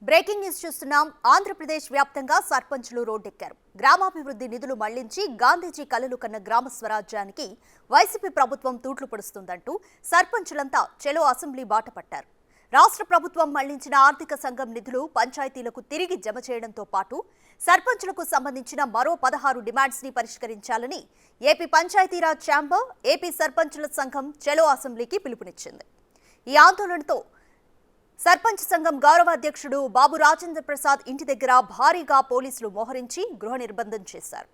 Breaking news చూస్తున్నాం. ఆంధ్రప్రదేశ్ వ్యాప్తంగా సర్పంచులు రోడ్డెక్కారు. గ్రామాభివృద్ధి నిధులు మళ్లించి గాంధీజీ కలలు కన్న గ్రామ స్వరాజ్యానికి వైసీపీ ప్రభుత్వం తూట్లు పొడుస్తుందంటూ సర్పంచులంతా చెలో అసెంబ్లీ బాట పట్టారు. రాష్ట్ర ప్రభుత్వం మళ్లించిన ఆర్థిక సంఘం నిధులు పంచాయతీలకు తిరిగి జమ చేయడంతో పాటు సర్పంచులకు సంబంధించిన మరో 16 డిమాండ్స్ ని పరిష్కరించాలని ఏపీ పంచాయతీరాజ్ ఛాంబర్, ఏపీ సర్పంచుల సంఘం చెలో అసెంబ్లీకి పిలుపునిచ్చింది. ఈ ఆందోళనతో సర్పంచ్ సంఘం గౌరవ అధ్యక్షుడు బాబు రాజేంద్ర ప్రసాద్ ఇంటి దగ్గర భారీగా పోలీసులు మోహరించి గృహ నిర్బంధం చేశారు.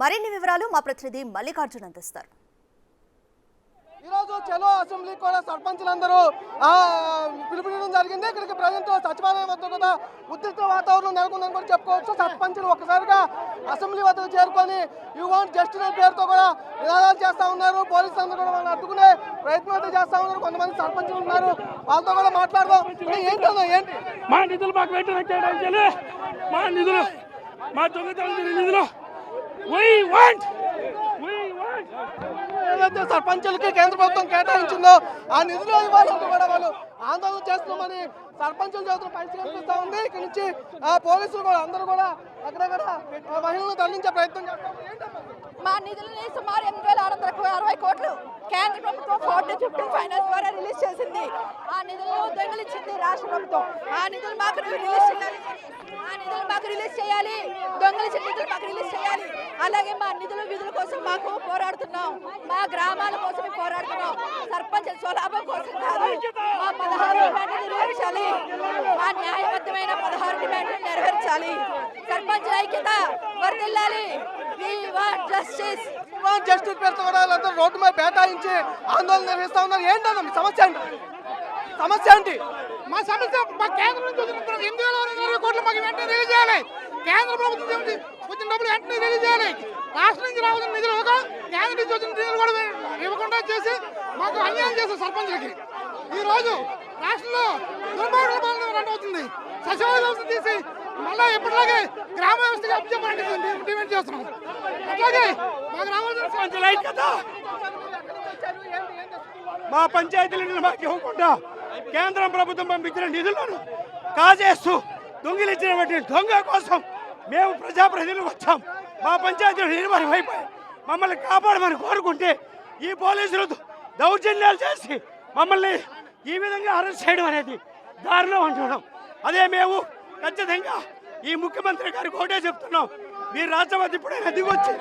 మరిన్ని వివరాలు మా ప్రతినిధి మల్లికార్జున్ అందిస్తారు. ఈరోజు చెలో అసెంబ్లీ కూడా సర్పంచులందరూ పిలుపునివ్వడం జరిగింది. ఇక్కడికి ప్రజెంట్ సచివాలయం వద్ద కూడా ఉద్రిక్త వాతావరణం నెలకొందని కూడా చెప్పుకోవచ్చు. సర్పంచులు ఒక్కసారిగా అసెంబ్లీ వద్దకు చేరుకొని యూ వాంట్ జస్టిస్ అనే పేరుతో కూడా నినాదాలు చేస్తూ ఉన్నారు. పోలీసులు అందరూ కూడా వాళ్ళని అడ్డుకునే ప్రయత్నం అయితే చేస్తూ ఉన్నారు. కొంతమంది సర్పంచులు ఉన్నారు, వాళ్ళతో కూడా మాట్లాడదాం. ఏంటి మా నిధులు మాకు వెంటనే కేటాయించాలి. మా నిధులు, మా దొంగతనం నిధులు ఏదైతే సర్పంచులకి కేంద్ర ప్రభుత్వం కేటాయించిందో ఆ నిధులు ఇవ్వాలంటూ కూడా వాళ్ళు ఆందోళన చేస్తున్నామని సర్పంచుల చేతులు పైకి కనిపిస్తూ ఉంది. ఇక్కడ నుంచి పోలీసులు కూడా అందరూ కూడా అక్కడక్కడ మహిళలను తరలించే ప్రయత్నం చేస్తారు. మా నిధులని సుమారు 8,660 కోట్లు కేంద్ర ప్రభుత్వం 40-50 ఫైనాన్స్ ద్వారా రిలీజ్ చేసింది. ఆ నిధులను దొంగిలించింది రాష్ట్ర ప్రభుత్వం. ఆ నిధులు మాకు రిలీజ్ చేయాలి. దొంగిలించిన నిధులు మాకు రిలీజ్ చేయాలి. అలాగే మా విధుల కోసం మాకు పోరాడుతున్నాం. మా గ్రామాల కోసం పోరాడుతున్నాం. సర్పంచ్ స్వలాభం కోసం కాదు. మా 16 డిమాండ్లు నెరవేర్చాలి. మా న్యాయబద్ధమైన 16 డిమాండ్లు నెరవేర్చాలి. సర్పంచ్ ఐక్యత వర్ధిల్లాలి. జస్టిస్ పేరుతో కూడా రోడ్డు మీద బేటాయించి ఆందోళన నిర్వహిస్తా ఉన్నారు. ఏంటన్నా సమస్య ఏంటి? మా సమస్య మా కేంద్రం నుంచి వచ్చిన 8,660 కోట్లు మాకు వెంటనే రిలీజ్ చేయాలి. కేంద్ర ప్రభుత్వం వచ్చిన డబ్బులు వెంటనే రిలీజ్ చేయాలి. రాష్ట్రం నుంచి రావాల్సిన నిధులు కేంద్రం నుంచి వచ్చిన నిధులు కూడా ఇవ్వకుండా చేసి మాకు అన్యాయం చేస్తారు సర్పంచులకి. ఈ రోజు రాష్ట్రంలో దుర్మార్గుల పాలన రన్ అవుతుంది. సచివాలయ వ్యవస్థ తీసి మళ్ళీ ఎప్పటిలాగే గ్రామ వ్యవస్థగా అప్పచెప్పడానికి డిమాండ్ చేస్తున్నాం. అట్లాగే మాకు రావాల్సిన కదా మా పంచాయతీల మాకు ఇవ్వకుండా కేంద్రం ప్రభుత్వం పంపించిన నిధులను కాజేస్తూ దొంగిలించినటువంటి దొంగ కోసం మేము ప్రజాప్రతినిధులు వచ్చాం. మా పంచాయతీలు నిర్మాణం అయిపోయి మమ్మల్ని కాపాడమని కోరుకుంటే ఈ పోలీసులు దౌర్జన్యాలు చేసి మమ్మల్ని ఈ విధంగా అరెస్ట్ చేయడం అనేది దారుణం అంటున్నాం. అదే మేము ఖచ్చితంగా ఈ ముఖ్యమంత్రి గారికి ఒకటే చెప్తున్నాం, మీరు రాష్ట్రపతి ఇప్పుడైనా దిగొచ్చి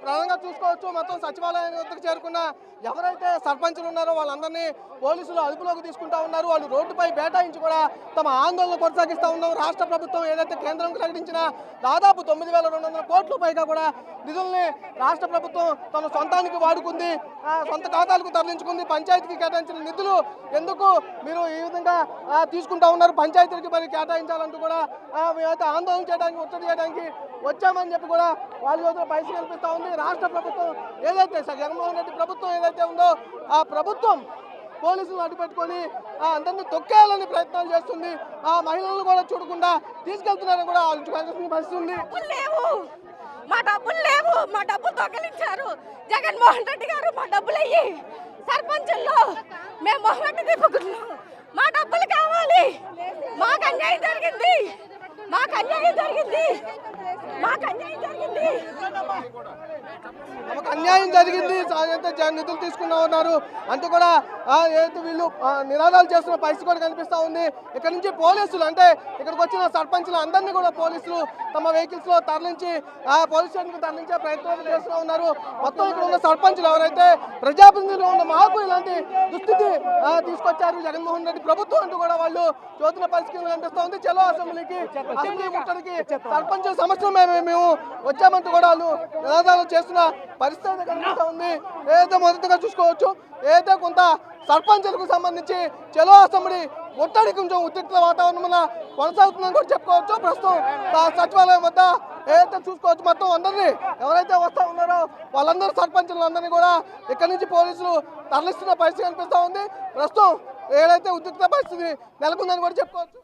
ప్రధానంగా చూసుకోవచ్చు. మొత్తం సచివాలయం వద్దకు చేరుకున్న ఎవరైతే సర్పంచులు ఉన్నారో వాళ్ళందరినీ పోలీసులు అదుపులోకి తీసుకుంటా ఉన్నారు. వాళ్ళు రోడ్డుపై బేటాయించి కూడా తమ ఆందోళన కొనసాగిస్తూ ఉన్నారు. రాష్ట్ర ప్రభుత్వం ఏదైతే కేంద్రం ప్రకటించిన దాదాపు 9,200 కోట్ల పైగా కూడా నిధుల్ని రాష్ట్ర ప్రభుత్వం తన సొంతానికి వాడుకుంది, సొంత ఖాతాలకు తరలించుకుంది. పంచాయతీకి కేటాయించిన నిధులు ఎందుకు మీరు ఈ విధంగా తీసుకుంటా ఉన్నారు, పంచాయతీలకి మరి కేటాయించాలంటూ కూడా మేమైతే ఆందోళన చేయడానికి, ఒత్తిడి చేయడానికి వచ్చామని చెప్పి కూడా వాళ్ళ రోజున పైసలు కల్పిస్తూ ఉంది. రాష్ట్ర ప్రభుత్వం ఏదైతే జగన్మోహన్ రెడ్డి ప్రభుత్వం ఏదైతే ఉందో ఆ ప్రభుత్వం పోలీసులను అడ్డుపెట్టుకొని అందరినీ తొక్కేయాలని ప్రయత్నాలు చేస్తుంది. ఆ మహిళలను కూడా చూడకుండా తీసుకెళ్తున్నారని కూడా ఆలోచించాల్సిన పరిస్థితి ఉంది. మా డబ్బులు లేవు, మా డబ్బులు దొంగిలించారు జగన్మోహన్ రెడ్డి గారు. మా డబ్బులు అయ్యి సర్పంచుల్లో మేము మొహమెట్టి తిప్పుకున్నాం. మా డబ్బులు కావాలి. మాకు అన్యాయం జరిగింది. తమకు అన్యాయం జరిగింది, నిధులు తీసుకున్నా ఉన్నారు అంటూ కూడా ఏదైతే వీళ్ళు నినాదాలు చేస్తున్న పరిస్థితి కూడా కనిపిస్తూ ఉంది. ఇక్కడ నుంచి పోలీసులు అంటే ఇక్కడికి వచ్చిన సర్పంచులు అందరినీ కూడా పోలీసులు తమ వెహికల్స్ లో తరలించి పోలీస్ స్టేషన్కి తరలించే ప్రయత్నం చేస్తూ ఉన్నారు. మొత్తం ఇక్కడ ఉన్న సర్పంచులు ఎవరైతే ప్రజాప్రతినిధులు ఉన్న మాకు ఇలాంటి దుస్థితి తీసుకొచ్చారు జగన్మోహన్ రెడ్డి ప్రభుత్వం అంటూ కూడా వాళ్ళు చూస్తున్న పరిస్థితి కనిపిస్తూ ఉంది. చలో అసెంబ్లీకి అసెంబ్లీ ముట్టడికి సర్పంచుల సమస్యలు మేము వచ్చామంటూ కూడా వాళ్ళు నినాదాలు చేస్తున్న పరిస్థితి కనిపిస్తూ ఉంది. ఏదైతే మొదటగా చూసుకోవచ్చు, ఏదైతే కొంత సర్పంచులకు సంబంధించి చలో అసెంబ్లీ ఒట్టడి కొంచెం ఉద్రిక్త వాతావరణం కొనసాగుతుందని కూడా చెప్పుకోవచ్చు. ప్రస్తుతం సచివాలయం వద్ద ఏదైతే చూసుకోవచ్చు మొత్తం అందరినీ ఎవరైతే వస్తూ ఉన్నారో వాళ్ళందరూ సర్పంచులందరినీ కూడా ఇక్కడి నుంచి పోలీసులు తరలిస్తున్న పరిస్థితి కనిపిస్తూ ఉంది. ప్రస్తుతం ఏదైతే ఉద్రిక్త పరిస్థితి నెలకొందని కూడా చెప్పుకోవచ్చు.